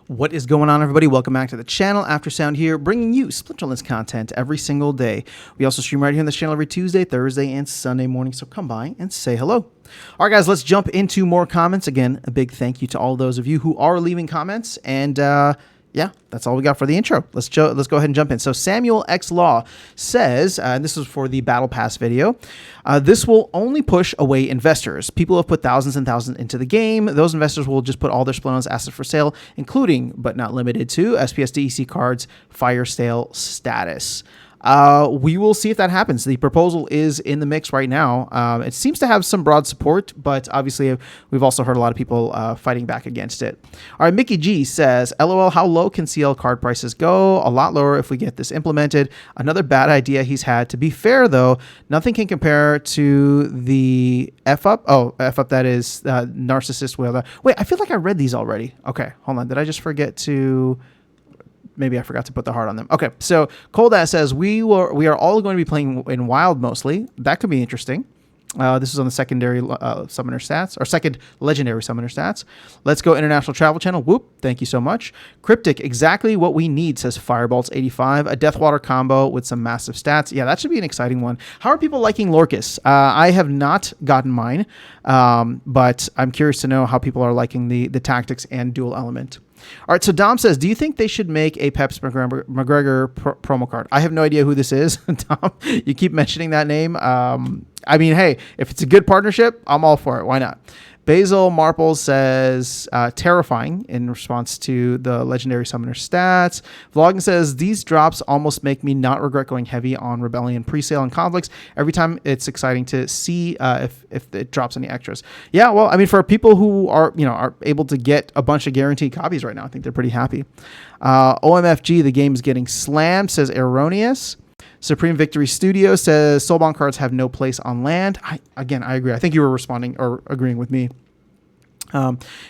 What is going on, everybody? Welcome back to the channel. Aftersound here, bringing you Splinterlands content every single day. We also stream right here on this channel every Tuesday, Thursday, and Sunday morning, so come by and say hello. All right, guys, let's jump into more comments. Again, a big thank you to all those of you who are leaving comments, and yeah, that's all we got for the intro. Let's go ahead and jump in. So Samuel X Law says, and this is for the Battle Pass video, this will only push away investors. People have put thousands and thousands into the game. Those investors will just put all their Splinterlands assets for sale, including, but not limited to, SPS DEC cards, fire sale status. We will see if that happens. The proposal is in the mix right now. It seems to have some broad support, but obviously we've also heard a lot of people fighting back against it. All right, Mickey G says, LOL, how low can CL card prices go? A lot lower if we get this implemented. Another bad idea he's had. To be fair, though, nothing can compare to the F-up. Oh, F-up, that is Narcissist Whale. Wait, I feel like I read these already. Okay, hold on. Did I just forget to... Maybe I forgot to put the heart on them. Okay, so Coldass says, we are all going to be playing in Wild mostly. That could be interesting. This is on the secondary summoner stats, or second legendary summoner stats. Let's go International Travel Channel. Whoop, thank you so much. Cryptic, exactly what we need, says Firebolts85. A Deathwater combo with some massive stats. Yeah, that should be an exciting one. How are people liking Lorcus? I have not gotten mine, but I'm curious to know how people are liking the tactics and dual element. All right, so Dom says, do you think they should make a Peps McGregor promo card? I have no idea who this is. Dom, you keep mentioning that name. I mean, hey, if it's a good partnership, I'm all for it. Why not? Basil Marple says, terrifying in response to the legendary summoner stats. Vlogging says, these drops almost make me not regret going heavy on Rebellion presale and conflicts. Every time it's exciting to see if it drops any extras. Yeah, well, I mean, for people who are able to get a bunch of guaranteed copies right now, I think they're pretty happy. OMFG, the game's getting slammed, says Erroneous. Supreme Victory Studio says Soulbound cards have no place on land. I agree. I think you were responding or agreeing with me.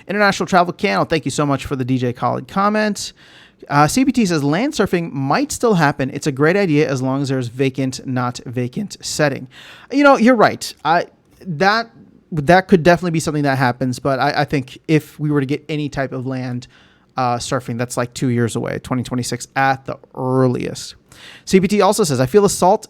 International Travel Channel, thank you so much for the DJ Khaled comment. CPT says land surfing might still happen. It's a great idea as long as there's vacant, not vacant setting. You know, you're right. That could definitely be something that happens. But I think if we were to get any type of land surfing, that's like 2 years away, 2026 at the earliest. CPT also says, I feel the salt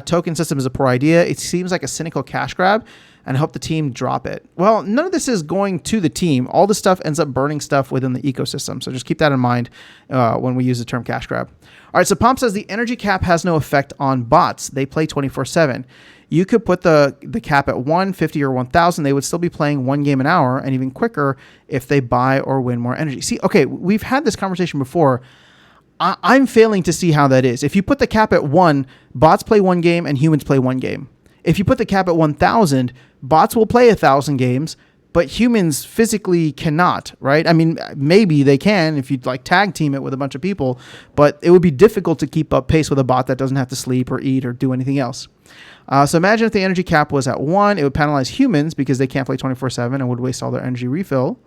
token system is a poor idea. It seems like a cynical cash grab, and I hope the team drop it. Well, none of this is going to the team. All this stuff ends up burning stuff within the ecosystem. So just keep that in mind when we use the term cash grab. All right, so Pomp says the energy cap has no effect on bots. They play 24/7. You could put the cap at 150 or 1,000. They would still be playing one game an hour and even quicker if they buy or win more energy. See, okay, we've had this conversation before. I'm failing to see how that is. If you put the cap at 1, bots play one game and humans play one game. If you put the cap at 1,000, bots will play 1,000 games, but humans physically cannot, right? I mean, maybe they can if you'd like tag team it with a bunch of people, but it would be difficult to keep up pace with a bot that doesn't have to sleep or eat or do anything else. So imagine if the energy cap was at 1, it would penalize humans because they can't play 24/7 and would waste all their energy refill.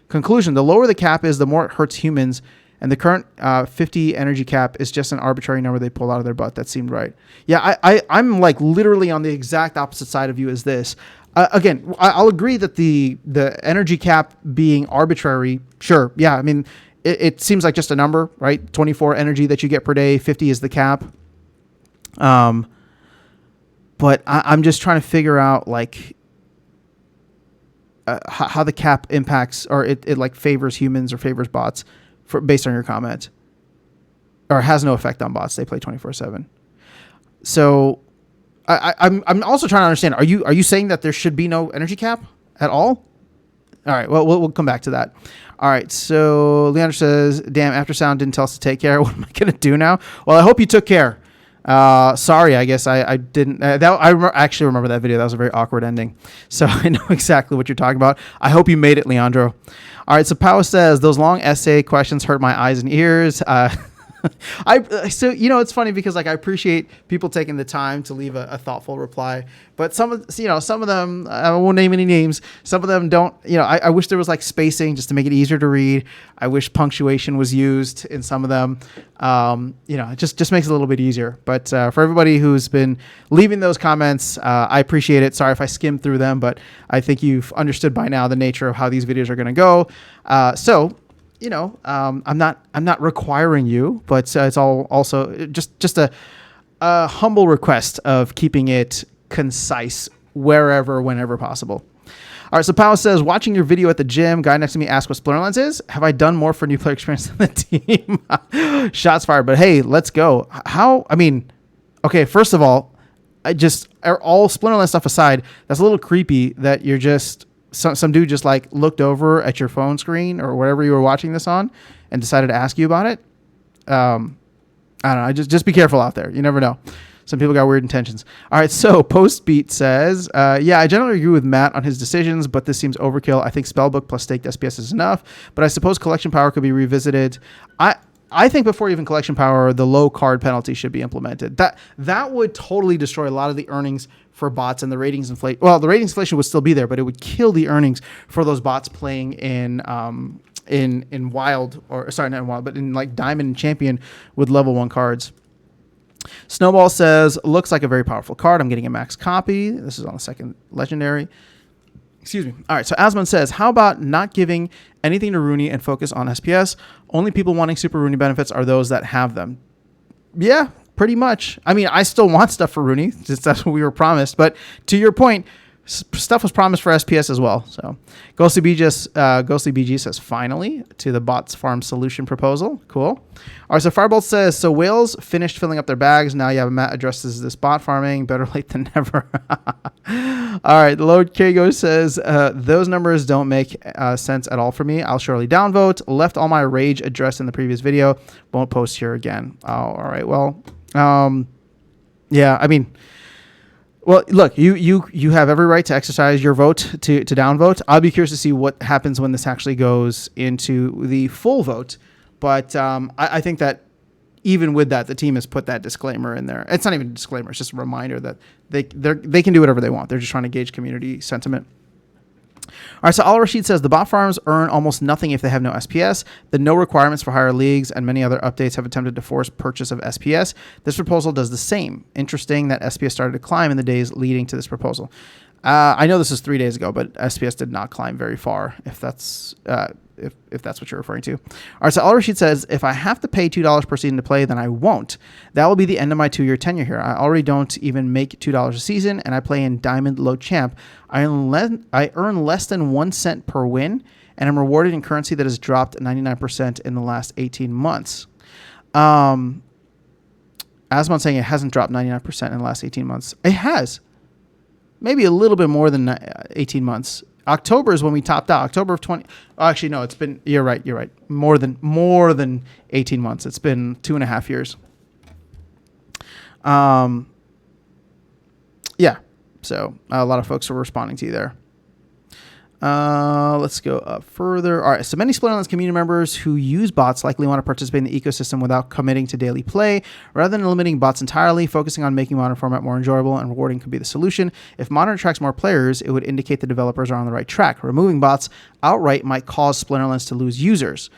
Conclusion, the lower the cap is, the more it hurts humans. And the current 50 energy cap is just an arbitrary number they pulled out of their butt. That seemed right. Yeah, I'm like literally on the exact opposite side of you as this. Again, I'll agree that the energy cap being arbitrary, sure. Yeah, I mean, it seems like just a number, right? 24 energy that you get per day, 50 is the cap. But I'm just trying to figure out like how the cap impacts, or it like favors humans or favors bots. Based on your comment, or has no effect on bots. They play 24/7. So I'm also trying to understand. Are you saying that there should be no energy cap at all? All right. Well, we'll come back to that. All right. So Leander says, "Damn, Aftersound didn't tell us to take care. What am I gonna do now?" Well, I hope you took care. Sorry, I guess I didn't. Actually remember that video. That was a very awkward ending. So I know exactly what you're talking about. I hope you made it, Leandro. All right, so Pow says, those long essay questions hurt my eyes and ears. So, it's funny because like I appreciate people taking the time to leave a thoughtful reply, but some of them, I won't name any names. Some of them don't, I wish there was like spacing just to make it easier to read. I wish punctuation was used in some of them. It just makes it a little bit easier. But for everybody who's been leaving those comments, I appreciate it. Sorry if I skimmed through them, but I think you've understood by now the nature of how these videos are going to go. So I'm not requiring you, but it's all also just a humble request of keeping it concise wherever, whenever possible. All right, so Powell says, watching your video at the gym, guy next to me asked what Splinterlands is. Have I done more for new player experience than the team? Shots fired. But hey, let's go. Okay, first of all, all Splinterlands stuff aside, that's a little creepy that you're just, some dude just like looked over at your phone screen or whatever you were watching this on and decided to ask you about it. I don't know. Just be careful out there. You never know. Some people got weird intentions. All right, so Postbeat says, yeah, I generally agree with Matt on his decisions, but this seems overkill. I think Spellbook plus staked SPS is enough, but I suppose collection power could be revisited. I think before even collection power, the low card penalty should be implemented. That would totally destroy a lot of the earnings for bots and the ratings inflation. Well, the ratings inflation would still be there, but it would kill the earnings for those bots playing in wild, or sorry, not in wild, but in like Diamond and Champion with level 1 cards. Snowball says, looks like a very powerful card. I'm getting a max copy. This is on the second legendary. Excuse me. All right, so Asmund says, how about not giving anything to Rooney and focus on SPS? Only people wanting Super Rooney benefits are those that have them. Yeah, pretty much. I mean, I still want stuff for Rooney. Just that's what we were promised. But to your point, stuff was promised for SPS as well. So Ghostly BG says, finally, to the bots farm solution proposal. Cool. All right, so Firebolt says, so whales finished filling up their bags. Now you have Matt addresses this bot farming. Better late than never. All right, Lord Kago says, those numbers don't make sense at all for me. I'll surely downvote. Left all my rage addressed in the previous video. Won't post here again. Oh, all right, well, yeah, I mean, well, look, you have every right to exercise your vote to downvote. I'll be curious to see what happens when this actually goes into the full vote. But I think that even with that, the team has put that disclaimer in there. It's not even a disclaimer. It's just a reminder that they can do whatever they want. They're just trying to gauge community sentiment. All right, so Al Rashid says the bot farms earn almost nothing if they have no SPS. The no requirements for higher leagues and many other updates have attempted to force purchase of SPS. This proposal does the same. Interesting that SPS started to climb in the days leading to this proposal. I know this is 3 days ago, but SPS did not climb very far, if that's what you're referring to. All right, so Al Rashid says, if I have to pay $2 per season to play, then I won't. That will be the end of my 2-year tenure here. I already don't even make $2 a season, and I play in Diamond Low Champ. I earn less than 1 cent per win, and I'm rewarded in currency that has dropped 99% in the last 18 months. Asmon's saying it hasn't dropped 99% in the last 18 months. It has. Maybe a little bit more than 18 months. October is when we topped out. October of 20. Oh, actually, no, it's been. You're right. More than 18 months. It's been 2.5 years. Yeah. So a lot of folks are responding to you there. Let's go up further. All right. So many Splinterlands community members who use bots likely want to participate in the ecosystem without committing to daily play. Rather than eliminating bots entirely, focusing on making modern format more enjoyable and rewarding could be the solution. If modern attracts more players, it would indicate the developers are on the right track. Removing bots outright might cause Splinterlands to lose users.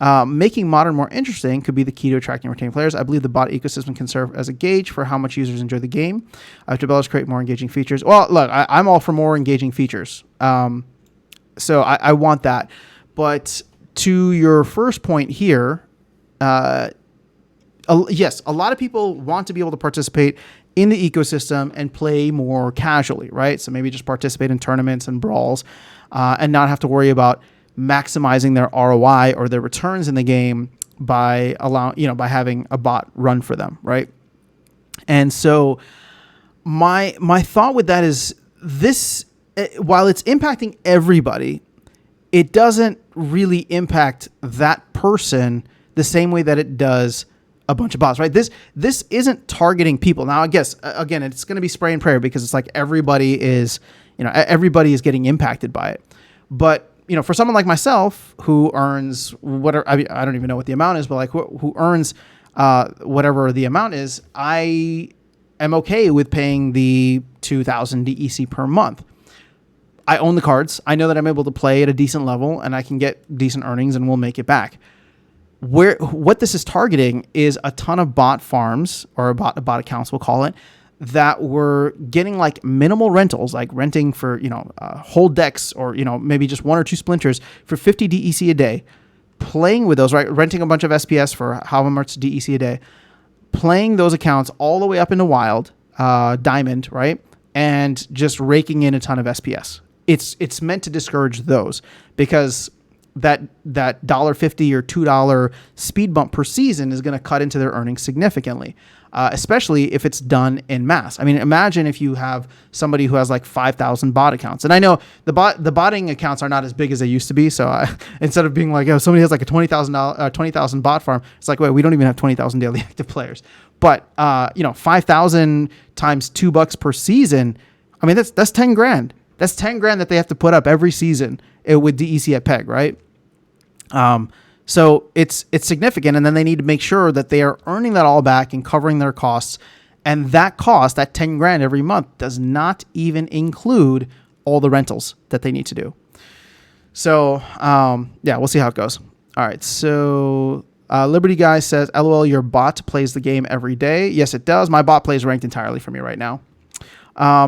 Making modern more interesting could be the key to attracting and retaining players. I believe the bot ecosystem can serve as a gauge for how much users enjoy the game. If developers create more engaging features. Well, look, I'm all for more engaging features. So I want that. But to your first point here, yes, a lot of people want to be able to participate in the ecosystem and play more casually, right? So maybe just participate in tournaments and brawls and not have to worry about maximizing their ROI or their returns in the game by by having a bot run for them, right? And so my thought with that is this. While it's impacting everybody, it doesn't really impact that person the same way that it does a bunch of bots, right? This isn't targeting people. Now, I guess, again, it's going to be spray and pray because it's like everybody is getting impacted by it. But, for someone like myself who earns whatever, I mean, I don't even know what the amount is, but like who earns whatever the amount is, I am okay with paying the 2,000 DEC per month. I own the cards. I know that I'm able to play at a decent level and I can get decent earnings and we'll make it back. What this is targeting is a ton of bot farms or bot accounts, we'll call it, that were getting like minimal rentals, like renting for, whole decks or, maybe just 1 or 2 splinters for 50 DEC a day. playing with those, right? Renting a bunch of SPS for however much DEC a day, playing those accounts all the way up into Wild, Diamond, right? And just raking in a ton of SPS. It's meant to discourage those, because that $1.50 or $2 speed bump per season is going to cut into their earnings significantly, especially if it's done in mass. I mean, imagine if you have somebody who has like 5,000 bot accounts. And I know the botting accounts are not as big as they used to be. So instead of being like, oh, somebody has like a 20,000 bot farm, it's like, wait, we don't even have 20,000 daily active players. But 5,000 times $2 per season. I mean, that's 10 grand. That's 10 grand that they have to put up every season with DEC at PEG, right? So it's significant, and then they need to make sure that they are earning that all back and covering their costs. And that cost, that 10 grand every month, does not even include all the rentals that they need to do. So, we'll see how it goes. All right. So, Liberty Guy says, LOL, your bot plays the game every day. Yes, it does. My bot plays ranked entirely for me right now.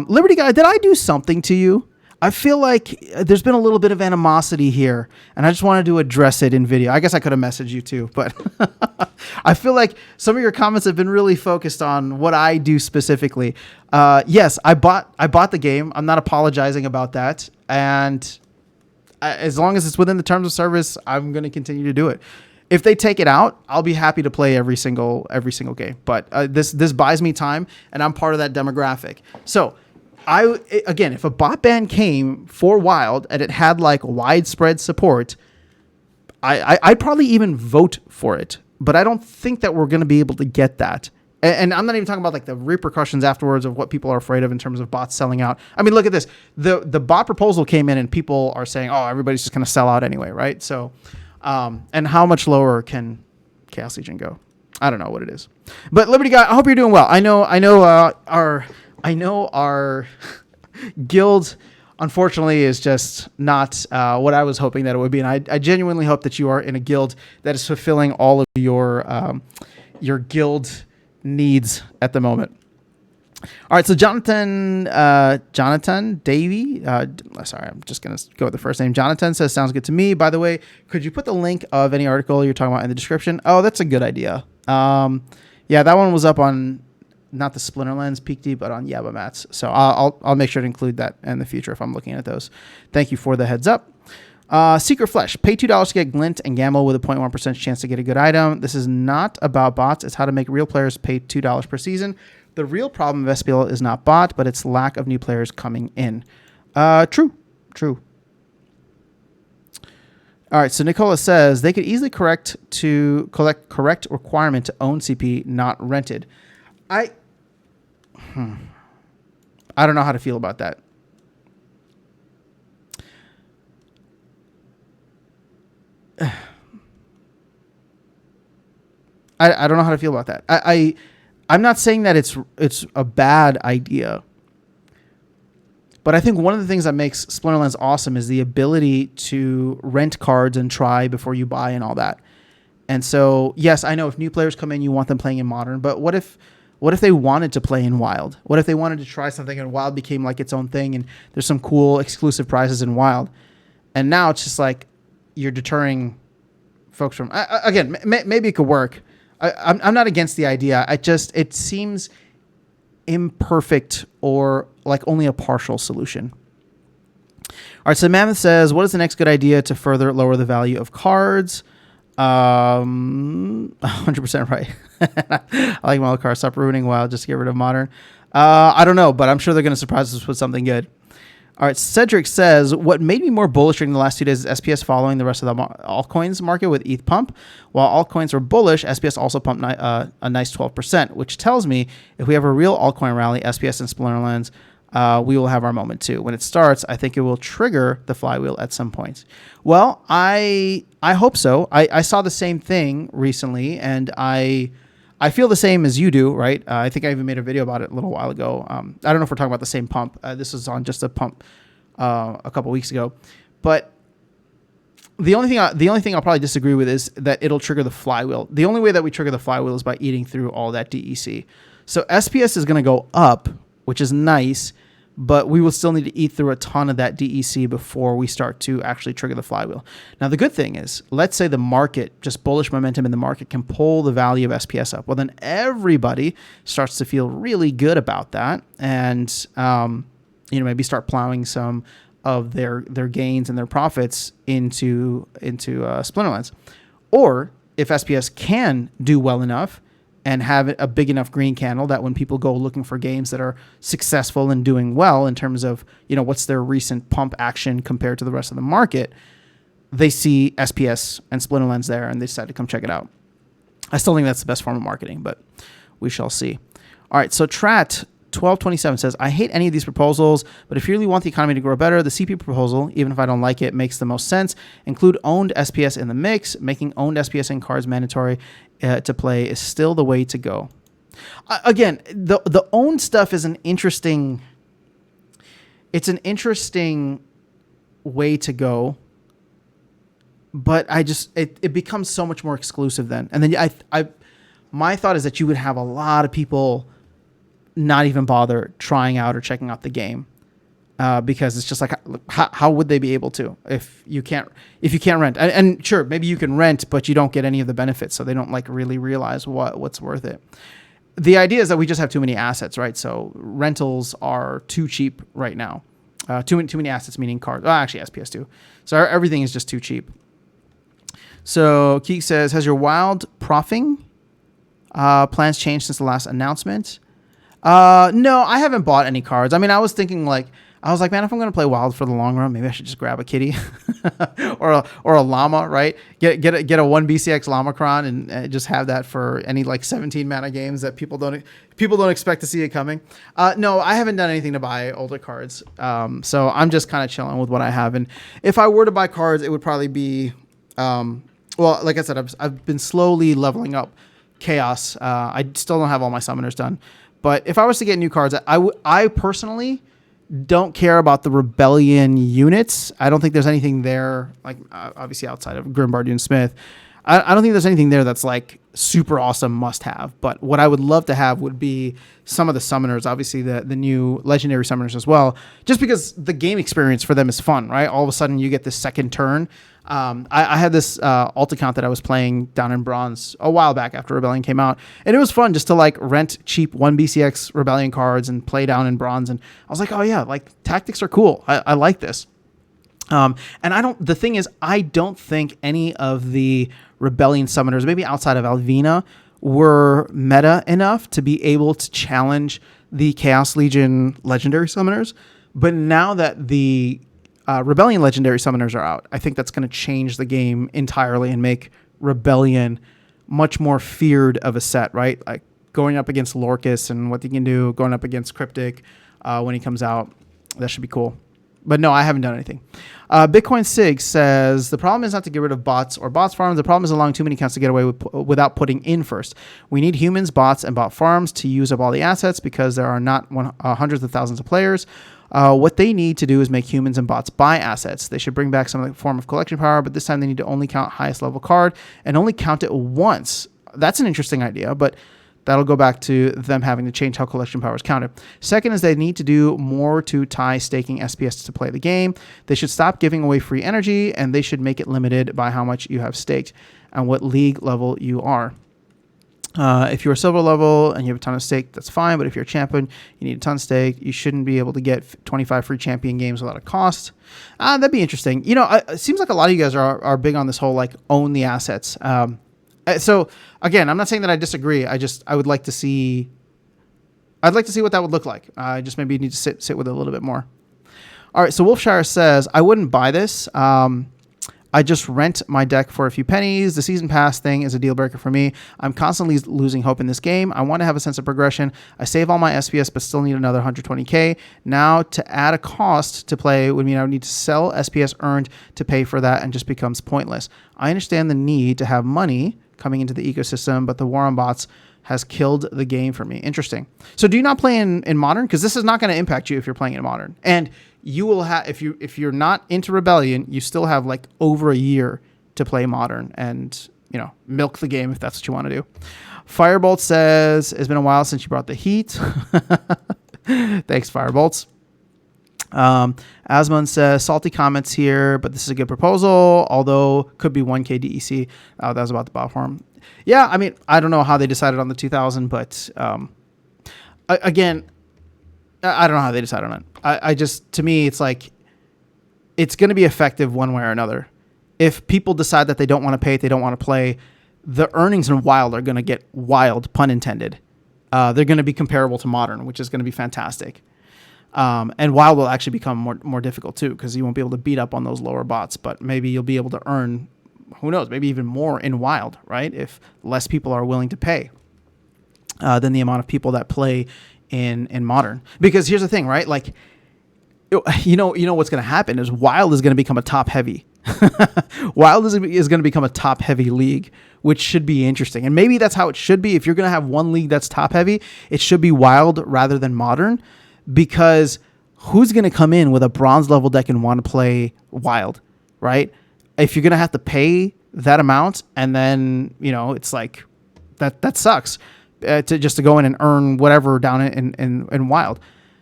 Liberty Guy, did I do something to you? I feel like there's been a little bit of animosity here, and I just wanted to address it in video. I guess I could have messaged you too, but I feel like some of your comments have been really focused on what I do specifically. Yes, I bought the game. I'm not apologizing about that, and as long as it's within the terms of service, I'm going to continue to do it. If they take it out, I'll be happy to play every single game. But this buys me time, and I'm part of that demographic. So, again, if a bot ban came for Wild and it had like widespread support, I'd probably even vote for it. But I don't think that we're going to be able to get that. And I'm not even talking about like the repercussions afterwards of what people are afraid of in terms of bots selling out. I mean, look at this. The bot proposal came in and people are saying, oh, everybody's just going to sell out anyway, right? So, and how much lower can Chaos Legion go? I don't know what it is. But Liberty Guy, I hope you're doing well. I know our guild, unfortunately, is just not what I was hoping that it would be. And I genuinely hope that you are in a guild that is fulfilling all of your guild needs at the moment. All right, so Jonathan Davey, sorry, I'm just going to go with the first name. Jonathan says, sounds good to me. By the way, could you put the link of any article you're talking about in the description? Oh, that's a good idea. Yeah, that one was up on not the Splinterlands Peak Deep, but on Yabba Mats. So I'll make sure to include that in the future if I'm looking at those. Thank you for the heads up. Secret Flesh. Pay $2 to get Glint and gamble with a 0.1% chance to get a good item. This is not about bots. It's how to make real players pay $2 per season. The real problem of SPL is not bot, but its lack of new players coming in. True. All right, so Nicola says they could easily collect correct requirement to own CP, not rented. I don't know how to feel about that. I don't know how to feel about that. I'm not saying that it's a bad idea. But I think one of the things that makes Splinterlands awesome is the ability to rent cards and try before you buy and all that. And so, yes, I know if new players come in, you want them playing in Modern. But what if they wanted to play in Wild? What if they wanted to try something and Wild became like its own thing and there's some cool exclusive prizes in Wild? And now it's just like you're deterring folks from... again, maybe it could work. I'm not against the idea. It seems imperfect or like only a partial solution. All right, so Mammoth says, what is the next good idea to further lower the value of cards? 100% right. I like Wild cards. Stop ruining Wild just to get rid of Modern. I don't know, but I'm sure they're going to surprise us with something good. All right, Cedric says, what made me more bullish during the last 2 days is SPS following the rest of the altcoins market with ETH pump. While altcoins were bullish, SPS also pumped a nice 12%, which tells me if we have a real altcoin rally, SPS and Splinterlands, we will have our moment too. When it starts, I think it will trigger the flywheel at some point. Well, I hope so. I saw the same thing recently, and I feel the same as you do, right? I think I even made a video about it a little while ago. I don't know if we're talking about the same pump. This was on just a pump a couple weeks ago. But the only thing I'll probably disagree with is that it'll trigger the flywheel. The only way that we trigger the flywheel is by eating through all that DEC. So SPS is going to go up, which is nice, but we will still need to eat through a ton of that DEC before we start to actually trigger the flywheel. Now, the good thing is, let's say the market, just bullish momentum in the market, can pull the value of SPS up. Well, then everybody starts to feel really good about that, and maybe start plowing some of their gains and their profits into Splinterlands. Or if SPS can do well enough and have a big enough green candle that when people go looking for games that are successful and doing well in terms of, what's their recent pump action compared to the rest of the market, they see SPS and Splinterlands there and they decide to come check it out. I still think that's the best form of marketing, but we shall see. All right, so Trat 1227 says, I hate any of these proposals, but if you really want the economy to grow better, the CP proposal, even if I don't like it, makes the most sense. Include owned SPS in the mix. Making owned SPS in cards mandatory to play is still the way to go. Again, the owned stuff is an interesting way to go, but it becomes so much more exclusive then. And then my thought is that you would have a lot of people not even bother trying out or checking out the game because it's just like, how would they be able to if you can't rent? And sure, maybe you can rent, but you don't get any of the benefits, so they don't really realize what's worth it. The idea is that we just have too many assets, right? So rentals are too cheap right now. Too many assets, meaning cards. Actually, SPS too. So everything is just too cheap. So Keek says, has your wild proffing plans changed since the last announcement? No, I haven't bought any cards. I mean, I was thinking man, if I'm going to play wild for the long run, maybe I should just grab a kitty or a llama, right? Get a 1 BCX Llama-cron and just have that for any 17 mana games that people don't expect to see it coming. No, I haven't done anything to buy older cards. So I'm just kind of chilling with what I have. And if I were to buy cards, it would probably be, like I said, I've been slowly leveling up Chaos. I still don't have all my summoners done. But if I was to get new cards, I personally don't care about the Rebellion units. I don't think there's anything there, obviously outside of Grimbardu and Smith. I don't think there's anything there that's super awesome must have. But what I would love to have would be some of the summoners, obviously the new legendary summoners as well, just because the game experience for them is fun, right? All of a sudden you get this second turn. I had this alt account that I was playing down in Bronze a while back after Rebellion came out, and it was fun just to rent cheap 1 BCX Rebellion cards and play down in Bronze. And I was like, oh yeah, tactics are cool. I like this. And the thing is, I don't think any of the Rebellion summoners, maybe outside of Alvina, were meta enough to be able to challenge the Chaos Legion legendary summoners. But now that the Rebellion legendary summoners are out, I think that's going to change the game entirely and make Rebellion much more feared of a set, right? Going up against Lorcus and what they can do, going up against Cryptic when he comes out. That should be cool. But no, I haven't done anything. Bitcoin Sig says, the problem is not to get rid of bots or bots farms. The problem is allowing too many accounts to get away without putting in first. We need humans, bots, and bot farms to use up all the assets because there are not hundreds of thousands of players. What they need to do is make humans and bots buy assets. They should bring back some form of collection power, but this time they need to only count highest level card and only count it once. That's an interesting idea, but that'll go back to them having to change how collection power is counted. Second is they need to do more to tie staking SPS to play the game. They should stop giving away free energy, and they should make it limited by how much you have staked and what league level you are. If you're a silver level and you have a ton of stake, that's fine. But if you're a champion, you need a ton of stake. You shouldn't be able to get 25 free champion games without a cost. That'd be interesting. It seems like a lot of you guys are big on this whole own the assets. So again, I'm not saying that I disagree. I would like to see. I'd like to see what that would look like. I just maybe need to sit with it a little bit more. All right. So Wolfshire says, I wouldn't buy this. I just rent my deck for a few pennies. The season pass thing is a deal breaker for me. I'm constantly losing hope in this game. I want to have a sense of progression. I save all my SPS, but still need another 120k. Now to add a cost to play would mean I would need to sell SPS earned to pay for that, and just becomes pointless. I understand the need to have money coming into the ecosystem, but the war on bots has killed the game for me. Interesting. So do you not play in Modern? Because this is not going to impact you if you're playing in Modern. And you will have, if you're not into Rebellion, you still have over a year to play Modern and, milk the game if that's what you want to do. Firebolt says, it's been a while since you brought the heat. Thanks, Firebolts. Asmund says, salty comments here, but this is a good proposal, although could be 1K DEC. That was about the bot farm. Yeah, I mean, I don't know how they decided on the 2,000, but again, I don't know how they decided on it. I just, to me, it's like, it's going to be effective one way or another. If people decide that they don't want to pay it, they don't want to play, the earnings in Wild are going to get wild, pun intended. They're going to be comparable to Modern, which is going to be fantastic. And Wild will actually become more difficult too, because you won't be able to beat up on those lower bots, but maybe you'll be able to earn, who knows, maybe even more in Wild, right? If less people are willing to pay than the amount of people that play in Modern. Because here's the thing, right? Like, you know what's going to happen is Wild is going to become a top heavy. Wild is going to become a top heavy league, which should be interesting. And maybe that's how it should be. If you're going to have one league that's top heavy, it should be Wild rather than Modern, because who's going to come in with a bronze level deck and want to play Wild, right? If you're going to have to pay that amount, and then, it's like that sucks to go in and earn whatever down in Wild.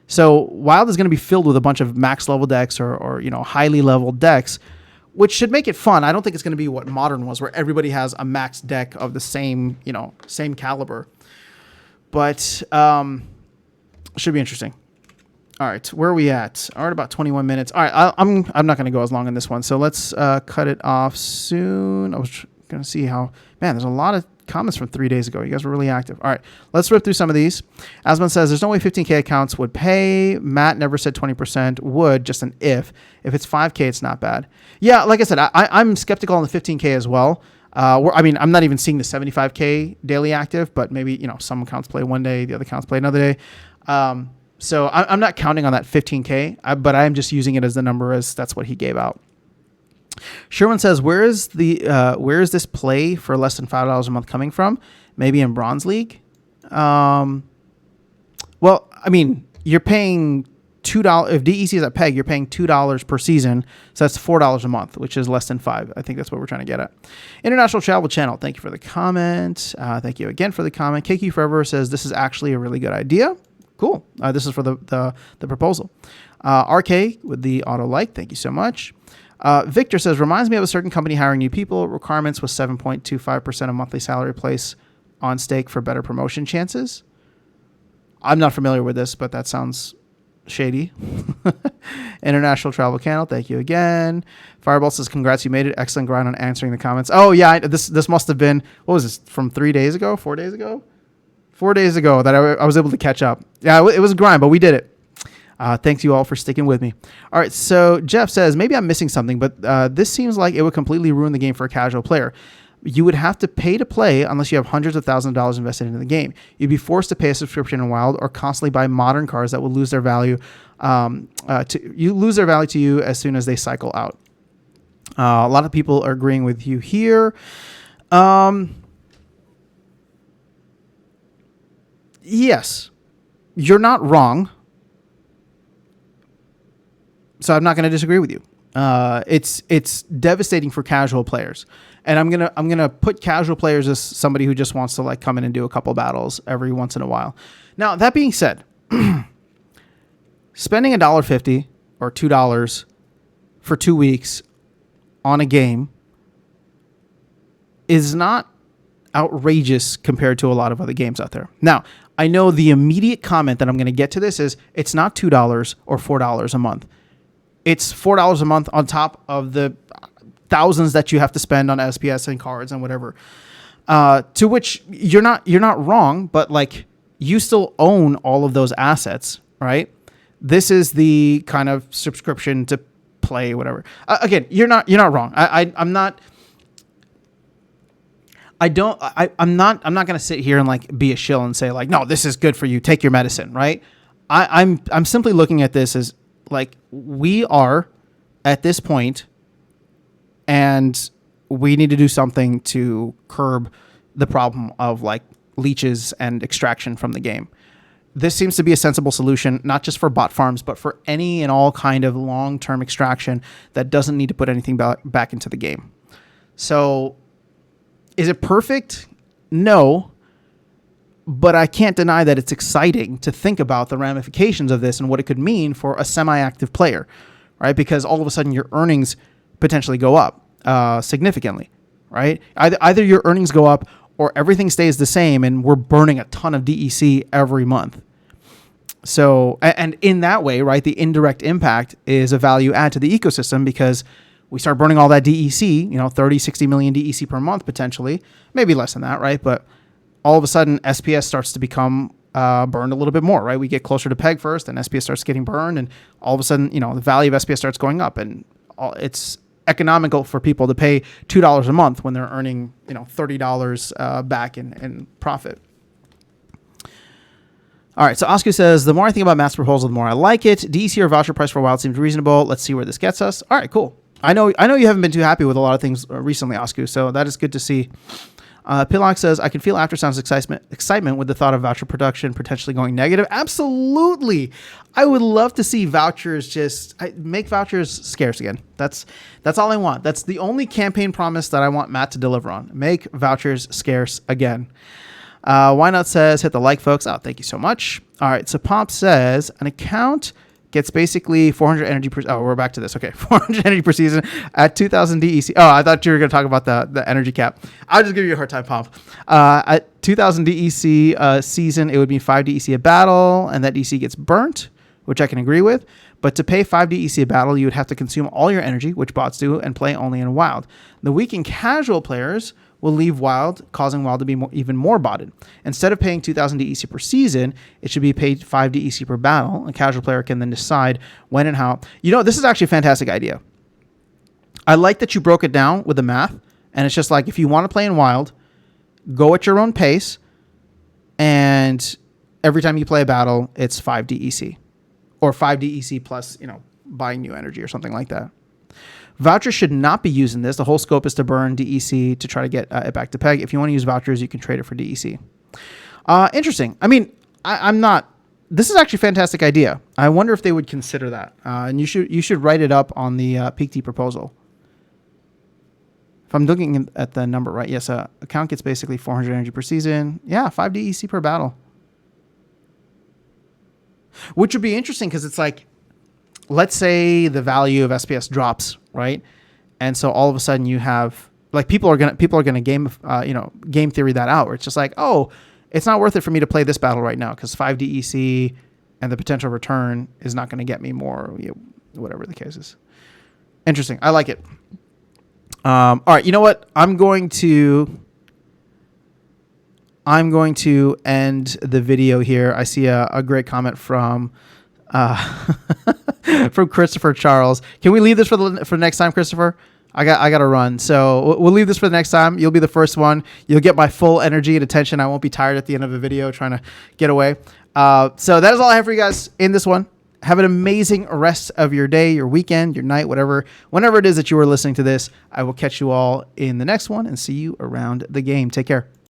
So Wild is going to be filled with a bunch of max level decks or highly leveled decks, which should make it fun. I don't think it's going to be what Modern was, where everybody has a max deck of the same caliber. But should be interesting. All right, where are we at? All right, about 21 minutes. All right, I'm not going to go as long on this one, so let's cut it off soon. I was going to see how... Man, there's a lot of comments from 3 days ago. You guys were really active. All right, let's rip through some of these. Asmund says, there's no way 15K accounts would pay. Matt never said 20% would, just an if. If it's 5K, it's not bad. Yeah, like I said, I'm skeptical on the 15K as well. I'm not even seeing the 75K daily active, but maybe, some accounts play one day, the other accounts play another day. So I'm not counting on that 15K, but I'm just using it as the number, as that's what he gave out. Sherwin says, where is this play for less than $5 a month coming from? Maybe in Bronze League? Well, I mean, you're paying $2. If DEC is at PEG, you're paying $2 per season. So that's $4 a month, which is less than $5. I think that's what we're trying to get at. International Travel Channel, thank you for the comment. Thank you again for the comment. KQ Forever says, this is actually a really good idea. Cool. This is for the proposal. RK with the auto like. Thank you so much. Victor says, reminds me of a certain company hiring new people. Requirements was 7.25% of monthly salary place on stake for better promotion chances. I'm not familiar with this, but that sounds shady. International Travel Channel, thank you again. Fireball says, congrats, you made it. Excellent grind on answering the comments. Oh, yeah, this must have been, what was this, from 3 days ago, 4 days ago? 4 days ago that I was able to catch up. Yeah, it was a grind, but we did it. Thanks you all for sticking with me. All right, so Jeff says, maybe I'm missing something, but this seems like it would completely ruin the game for a casual player. You would have to pay to play unless you have hundreds of thousands of dollars invested into the game. You'd be forced to pay a subscription in Wild or constantly buy Modern cards that will lose their value. Lose their value to you as soon as they cycle out. A lot of people are agreeing with you here. Yes, you're not wrong. So I'm not going to disagree with you. It's devastating for casual players, and I'm gonna put casual players as somebody who just wants to like come in and do a couple battles every once in a while. Now that being said, spending $1.50 or $2 for 2 weeks on a game is not outrageous compared to a lot of other games out there. Now, I know the immediate comment that I'm going to get to this is it's not $2 or $4 a month. It's $4 a month on top of the thousands that you have to spend on SPS and cards and whatever. To which you're not wrong, but like you still own all of those assets, right? This is the kind of subscription to play whatever. Again, you're not wrong. I'm not going to sit here and like be a shill and say like, no, this is good for you. Take your medicine, right? I'm simply looking at this as like we are at this point and we need to do something to curb the problem of like leeches and extraction from the game. This seems to be a sensible solution, not just for bot farms, but for any and all kind of long-term extraction that doesn't need to put anything back into the game. So is it perfect? No. But I can't deny that it's exciting to think about the ramifications of this and what it could mean for a semi-active player, right? Because all of a sudden your earnings potentially go up significantly, right? Either your earnings go up or everything stays the same and we're burning a ton of DEC every month. So, and in that way, right, the indirect impact is a value add to the ecosystem because we start burning all that DEC, 30, 60 million DEC per month potentially, maybe less than that, right? But all of a sudden, SPS starts to become burned a little bit more, right? We get closer to peg first, and SPS starts getting burned, and all of a sudden, the value of SPS starts going up, and it's economical for people to pay $2 a month when they're earning, $30 back in profit. All right, so Oscar says, the more I think about Matt's proposal, the more I like it. DEC or voucher price for a wild seems reasonable. Let's see where this gets us. All right, cool. I know you haven't been too happy with a lot of things recently, Oscar, so that is good to see. Pillock says, I can feel Aftersound's excitement with the thought of voucher production potentially going negative. Absolutely. I would love to see vouchers make vouchers scarce again. That's all I want. That's the only campaign promise that I want Matt to deliver on. Make vouchers scarce again. Why Not says, hit the like, folks. Oh, thank you so much. All right, so Pop says, an account gets basically 400 energy per... Oh, we're back to this. Okay, 400 energy per season at 2,000 DEC. Oh, I thought you were going to talk about the energy cap. I'll just give you a hard time, Pop. At 2,000 DEC season, it would be 5 DEC a battle, and that DEC gets burnt, which I can agree with. But to pay 5 DEC a battle, you would have to consume all your energy, which bots do, and play only in Wild. The weak and casual players will leave Wild, causing Wild to be even more botted. Instead of paying 2,000 DEC per season, it should be paid 5 DEC per battle. A casual player can then decide when and how. This is actually a fantastic idea. I like that you broke it down with the math, and it's just like, if you want to play in Wild, go at your own pace, and every time you play a battle, it's 5 DEC. Or 5 DEC plus, buying new energy or something like that. Vouchers should not be used in this. The whole scope is to burn DEC to try to get it back to peg. If you want to use vouchers, you can trade it for DEC. Interesting. I mean, I'm not... This is actually a fantastic idea. I wonder if they would consider that. And you should write it up on the Peak T proposal. If I'm looking at the number right, yes, account gets basically 400 energy per season. Yeah, 5 DEC per battle. Which would be interesting because it's like, let's say the value of SPS drops, right? And so all of a sudden you have, like, people are gonna game theory that out, where it's just like, oh, it's not worth it for me to play this battle right now because 5 DEC and the potential return is not going to get me more, whatever the case is. Interesting. I like it. All right, you know what? I'm going to end the video here. I see a great comment from from Christopher Charles. Can we leave this for next time, Christopher? I got to run. So we'll leave this for the next time. You'll be the first one. You'll get my full energy and attention. I won't be tired at the end of the video trying to get away. So that is all I have for you guys in this one. Have an amazing rest of your day, your weekend, your night, whenever it is that you are listening to this. I will catch you all in the next one and see you around the game. Take care.